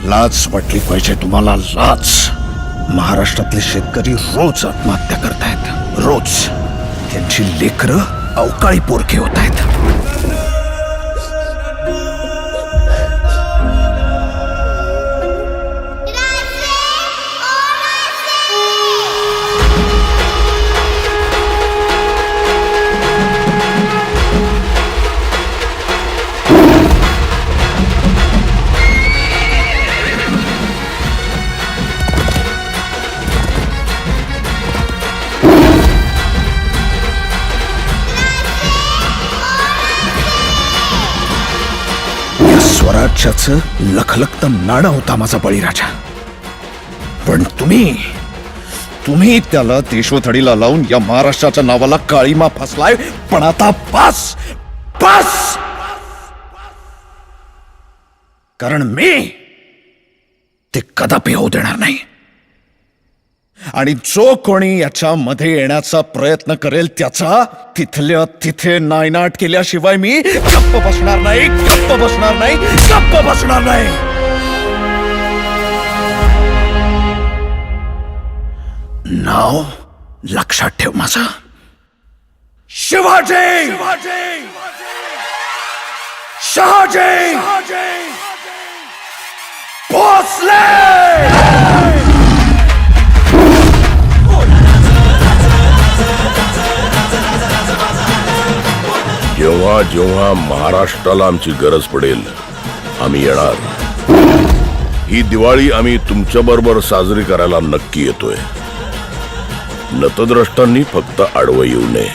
लाज वाटली पाहिजे तुम्हाला, लाज. महाराष्ट्रातले शेतकरी रोज आत्महत्या करतायत, रोज. त्यांची लेकरं अवकाळी पोरके होत आहेत. स्वराज्याचं लखलखतं नाणं होता माझा बळीराजा. पण तुम्ही त्याला देशोधडीला लावून या महाराष्ट्राच्या नावाला काळीमा फसलाय. पण आता बस बस, कारण मी ते कदापि होऊ देणार नाही. आणि जो कोणी याच्यामध्ये येण्याचा प्रयत्न करेल त्याचा तिथल्या तिथे नायनाट केल्याशिवाय मी गप्प बसणार नाही, गप्प बसणार नाही, गप्प बसणार नाही. नाव लक्षात ठेव माझं, शिवाजी. शहाजी भोसले. जेव्हा जेव्हा महाराष्ट्राला आमची गरज पडेल आम्ही येणार. ही दिवाळी आम्ही तुमच्या बरोबर साजरी करायला नक्की येतोय. नतद्रष्टांनी फक्त आडवं येऊ नये.